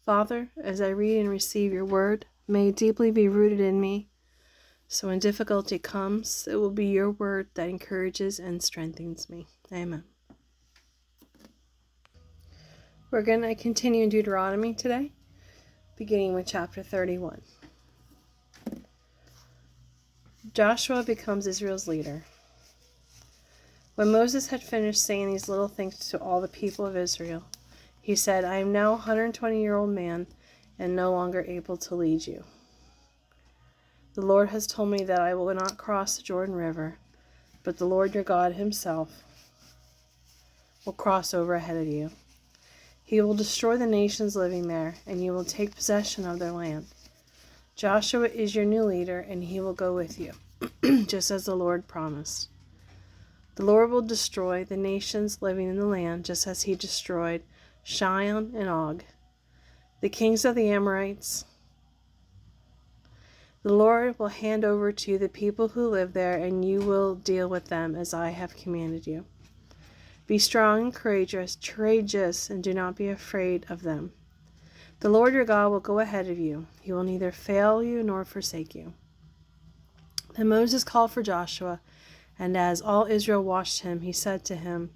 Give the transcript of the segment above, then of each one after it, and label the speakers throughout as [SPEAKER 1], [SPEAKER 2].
[SPEAKER 1] Father, as I read and receive your word, may it deeply be rooted in me, so when difficulty comes, it will be your word that encourages and strengthens me. Amen. We're going to continue in Deuteronomy today, beginning with chapter 31. Joshua becomes Israel's leader. When Moses had finished saying these little things to all the people of Israel, he said, I am now a 120-year-old man and no longer able to lead you. The Lord has told me that I will not cross the Jordan River, but the Lord your God himself will cross over ahead of you. He will destroy the nations living there, and you will take possession of their land. Joshua is your new leader, and he will go with you, just as the Lord promised. The Lord will destroy the nations living in the land, just as he destroyed Sihon and Og, the kings of the Amorites. The Lord will hand over to you the people who live there, and you will deal with them as I have commanded you. Be strong and courageous, and do not be afraid of them. The Lord your God will go ahead of you. He will neither fail you nor forsake you. Then Moses called for Joshua, and as all Israel watched him, he said to him,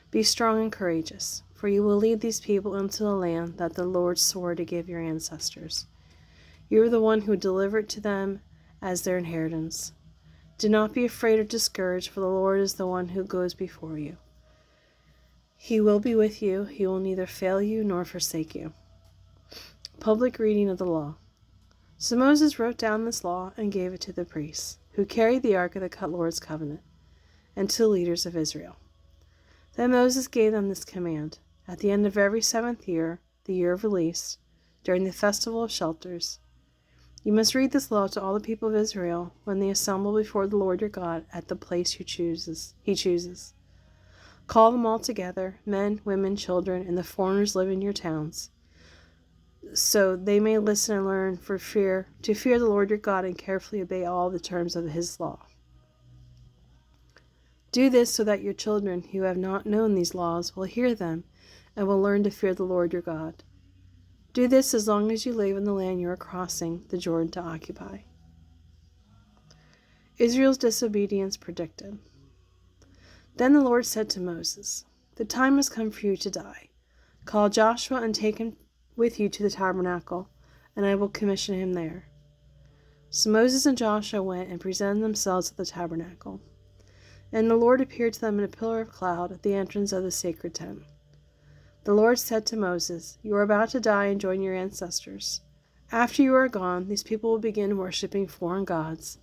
[SPEAKER 1] Be strong and courageous, for you will lead these people into the land that the Lord swore to give your ancestors. You are the one who delivered to them as their inheritance. Do not be afraid or discouraged, for the Lord is the one who goes before you. He will be with you. He will neither fail you nor forsake you. Public reading of the law. So Moses wrote down this law and gave it to the priests, who carried the ark of the Lord's covenant, and to the leaders of Israel. Then Moses gave them this command. At the end of every 7th year, the year of release, during the festival of shelters, you must read this law to all the people of Israel when they assemble before the Lord your God at the place he chooses. Call them all together, men, women, children, and the foreigners living in your towns, so they may listen and learn to fear the Lord your God and carefully obey all the terms of his law. Do this so that your children who have not known these laws will hear them and will learn to fear the Lord your God. Do this as long as you live in the land you are crossing the Jordan to occupy. Israel's disobedience predicted. Then the Lord said to Moses, The time has come for you to die. Call Joshua and take him with you to the tabernacle, and I will commission him there. So Moses and Joshua went and presented themselves at the tabernacle. And the Lord appeared to them in a pillar of cloud at the entrance of the sacred tent. The Lord said to Moses, You are about to die and join your ancestors. After you are gone, these people will begin worshipping foreign gods,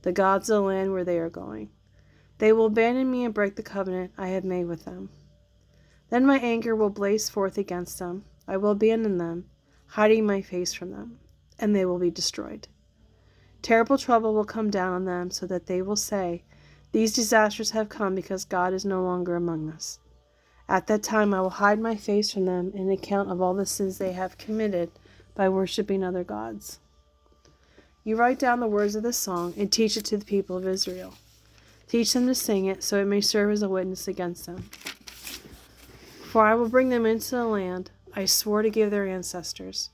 [SPEAKER 1] the gods of the land where they are going. They will abandon me and break the covenant I have made with them. Then my anger will blaze forth against them. I will abandon them, hiding my face from them, and they will be destroyed. Terrible trouble will come down on them, so that they will say, These disasters have come because God is no longer among us. At that time I will hide my face from them in account of all the sins they have committed by worshiping other gods. You write down the words of this song and teach it to the people of Israel. Teach them to sing it so it may serve as a witness against them. For I will bring them into the land I swore to give their ancestors,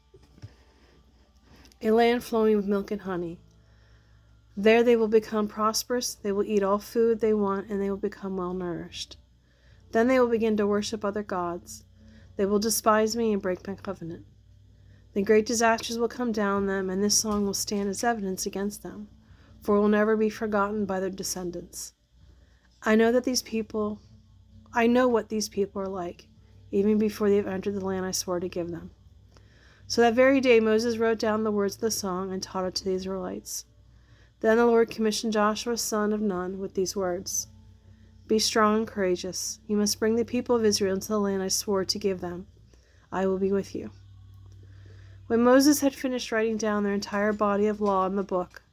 [SPEAKER 1] a land flowing with milk and honey. There they will become prosperous, they will eat all food they want, and they will become well nourished. Then they will begin to worship other gods. They will despise me and break my covenant. Then great disasters will come down on them, and this song will stand as evidence against them, for it will never be forgotten by their descendants. I know what these people are like, even before they have entered the land I swore to give them. So that very day Moses wrote down the words of the song and taught it to the Israelites. Then the Lord commissioned Joshua son of Nun with these words, Be strong and courageous. You must bring the people of Israel into the land I swore to give them. I will be with you. When Moses had finished writing down their entire body of law in the book,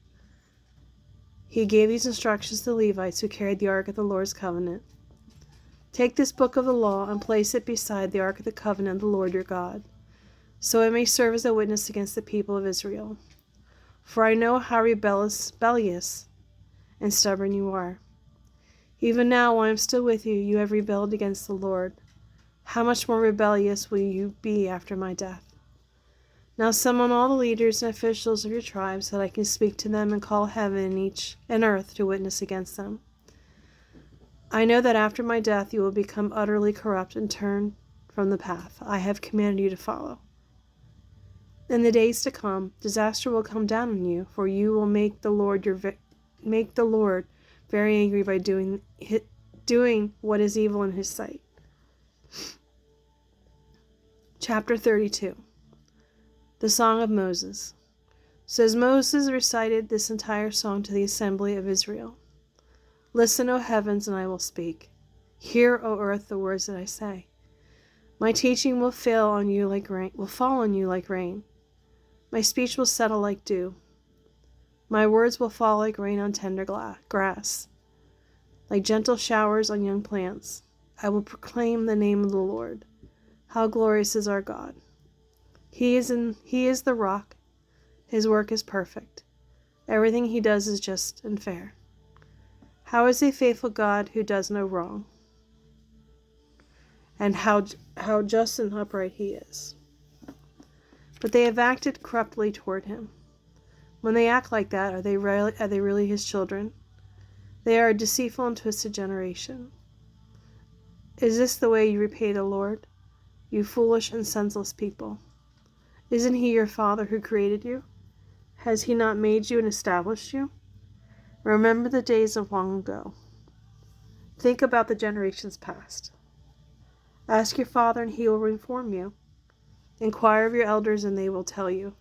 [SPEAKER 1] he gave these instructions to the Levites who carried the ark of the Lord's covenant. Take this book of the law and place it beside the ark of the covenant of the Lord your God, so it may serve as a witness against the people of Israel. For I know how rebellious and stubborn you are. Even now, while I am still with you, you have rebelled against the Lord. How much more rebellious will you be after my death? Now summon all the leaders and officials of your tribes, so that I can speak to them and call heaven and earth to witness against them. I know that after my death you will become utterly corrupt and turn from the path I have commanded you to follow. In the days to come, disaster will come down on you, for you will make the Lord very angry by doing what is evil in his sight. Chapter 32. The Song of Moses. So as Moses recited this entire song to the assembly of Israel, "Listen, O heavens, and I will speak. Hear, O earth, the words that I say. My teaching will fall on you like rain. My speech will settle like dew. My words will fall like rain on tender grass, like gentle showers on young plants. I will proclaim the name of the Lord. How glorious is our God! He is the rock. His work is perfect. Everything he does is just and fair. How is a faithful God who does no wrong? And how just and upright he is." But they have acted corruptly toward him. When they act like that, are they really his children? They are a deceitful and twisted generation. Is this the way you repay the Lord, you foolish and senseless people? Isn't he your Father who created you? Has he not made you and established you? Remember the days of long ago. Think about the generations past. Ask your father and he will inform you. Inquire of your elders and they will tell you.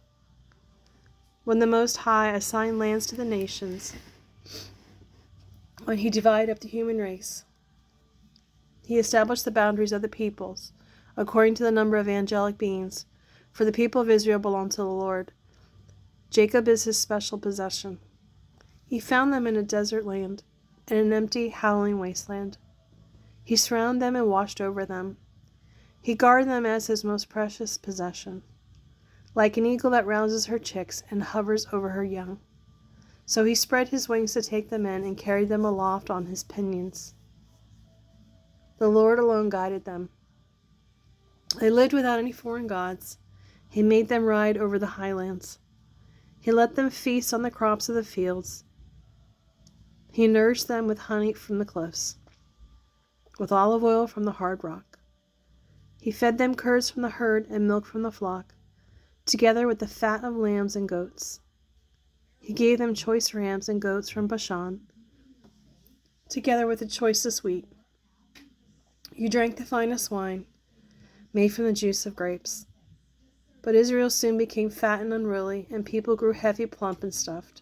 [SPEAKER 1] When the Most High assigned lands to the nations, when he divided up the human race, he established the boundaries of the peoples according to the number of angelic beings, for the people of Israel belong to the Lord. Jacob is his special possession. He found them in a desert land, in an empty, howling wasteland. He surrounded them and watched over them. He guarded them as his most precious possession. Like an eagle that rouses her chicks and hovers over her young, so he spread his wings to take them in and carried them aloft on his pinions. The Lord alone guided them. They lived without any foreign gods. He made them ride over the highlands. He let them feast on the crops of the fields. He nourished them with honey from the cliffs, with olive oil from the hard rock. He fed them curds from the herd and milk from the flock, together with the fat of lambs and goats. He gave them choice rams and goats from Bashan, together with the choicest wheat. You drank the finest wine, made from the juice of grapes. But Israel soon became fat and unruly, and people grew heavy, plump, and stuffed.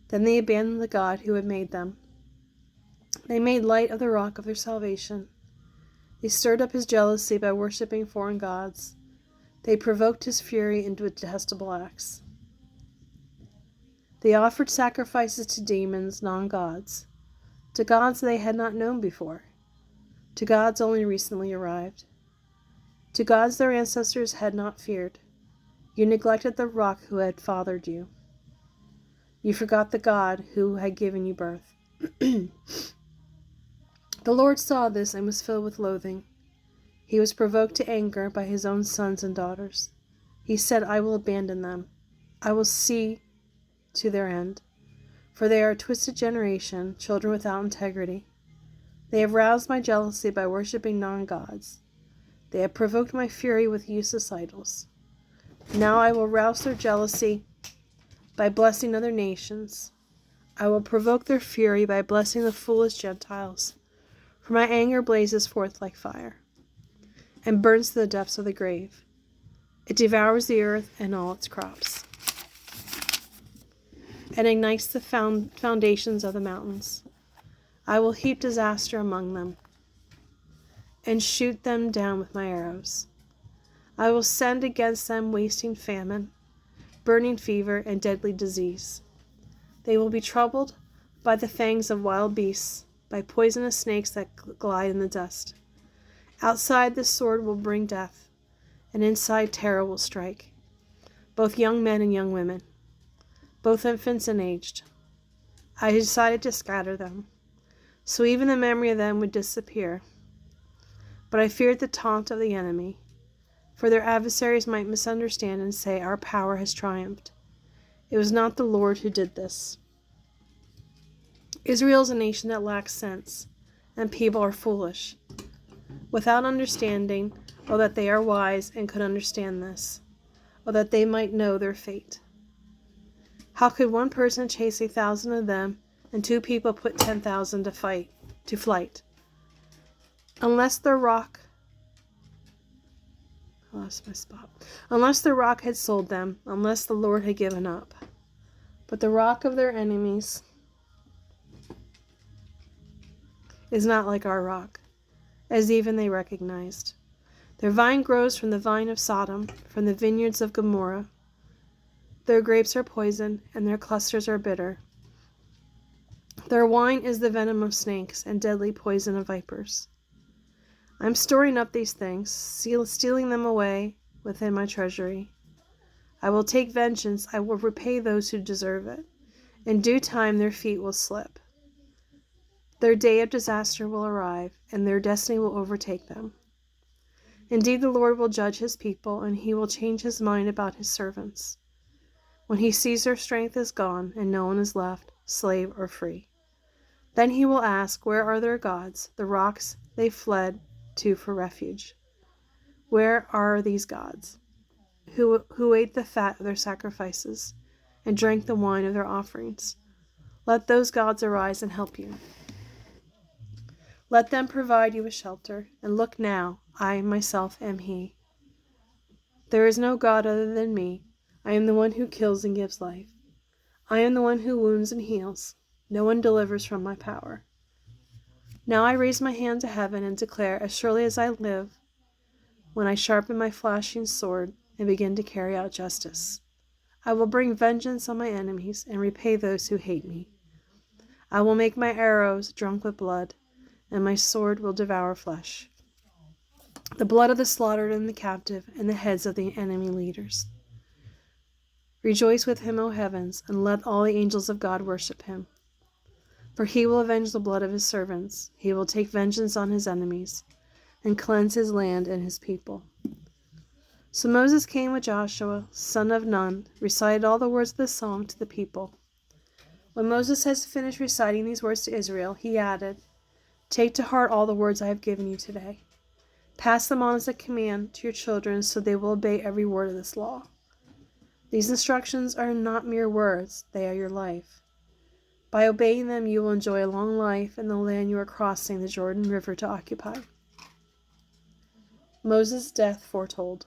[SPEAKER 1] Then they abandoned the God who had made them. They made light of the rock of their salvation. They stirred up his jealousy by worshipping foreign gods. They provoked his fury into detestable acts. They offered sacrifices to demons, non-gods, to gods they had not known before, to gods only recently arrived, to gods their ancestors had not feared. You neglected the rock who had fathered you. You forgot the God who had given you birth. The Lord saw this and was filled with loathing. He was provoked to anger by his own sons and daughters. He said, I will abandon them. I will see to their end. For they are a twisted generation, children without integrity. They have roused my jealousy by worshipping non-gods. They have provoked my fury with useless idols. Now I will rouse their jealousy by blessing other nations. I will provoke their fury by blessing the foolish Gentiles. For my anger blazes forth like fire, and burns to the depths of the grave. It devours the earth and all its crops, and ignites the foundations of the mountains. I will heap disaster among them, and shoot them down with my arrows. I will send against them wasting famine, burning fever, and deadly disease. They will be troubled by the fangs of wild beasts, by poisonous snakes that glide in the dust. Outside the sword will bring death, and inside terror will strike, both young men and young women, both infants and aged. I decided to scatter them, so even the memory of them would disappear. But I feared the taunt of the enemy, for their adversaries might misunderstand and say, "Our power has triumphed." It was not the Lord who did this. Israel is a nation that lacks sense, and people are foolish, without understanding, oh, that they are wise and could understand this, oh, that they might know their fate. How could one person chase 1,000 of them, and 2 people put 10,000 to flight? Unless the rock had sold them, unless the Lord had given up. But the rock of their enemies is not like our rock, as even they recognized. Their vine grows from the vine of Sodom, from the vineyards of Gomorrah. Their grapes are poison, and their clusters are bitter. Their wine is the venom of snakes and deadly poison of vipers. I am storing up these things, stealing them away within my treasury. I will take vengeance, I will repay those who deserve it. In due time their feet will slip. Their day of disaster will arrive, and their destiny will overtake them. Indeed, the Lord will judge his people, and he will change his mind about his servants. When he sees their strength is gone, and no one is left, slave or free. Then he will ask, where are their gods, the rocks they fled to for refuge? Where are these gods, who ate the fat of their sacrifices, and drank the wine of their offerings? Let those gods arise and help you. Let them provide you with shelter, and look now, I myself am he. There is no God other than me. I am the one who kills and gives life. I am the one who wounds and heals. No one delivers from my power. Now I raise my hand to heaven and declare, as surely as I live, when I sharpen my flashing sword and begin to carry out justice, I will bring vengeance on my enemies and repay those who hate me. I will make my arrows drunk with blood, and my sword will devour flesh, the blood of the slaughtered and the captive, and the heads of the enemy leaders. Rejoice with him, O heavens, and let all the angels of God worship him. For he will avenge the blood of his servants. He will take vengeance on his enemies, and cleanse his land and his people. So Moses came with Joshua, son of Nun, recited all the words of the psalm to the people. When Moses has finished reciting these words to Israel, he added, "Take to heart all the words I have given you today. Pass them on as a command to your children, so they will obey every word of this law. These instructions are not mere words, they are your life. By obeying them, you will enjoy a long life in the land you are crossing the Jordan River to occupy." Moses' death foretold.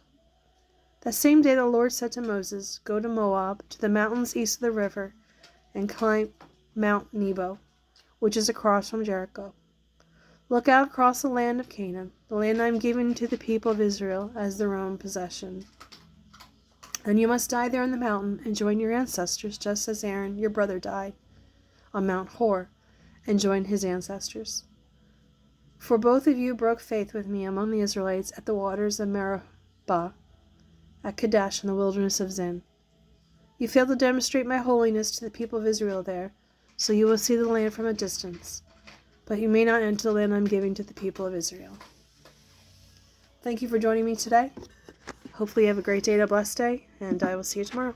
[SPEAKER 1] That same day the Lord said to Moses, "Go to Moab, to the mountains east of the river, and climb Mount Nebo, which is across from Jericho. Look out across the land of Canaan, the land I am giving to the people of Israel as their own possession. And you must die there on the mountain and join your ancestors, just as Aaron, your brother, died on Mount Hor and joined his ancestors. For both of you broke faith with me among the Israelites at the waters of Meribah, at Kadesh in the wilderness of Zin. You failed to demonstrate my holiness to the people of Israel there, so you will see the land from a distance, but you may not enter the land I am giving to the people of Israel." Thank you for joining me today. Hopefully you have a great day and a blessed day, and I will see you tomorrow.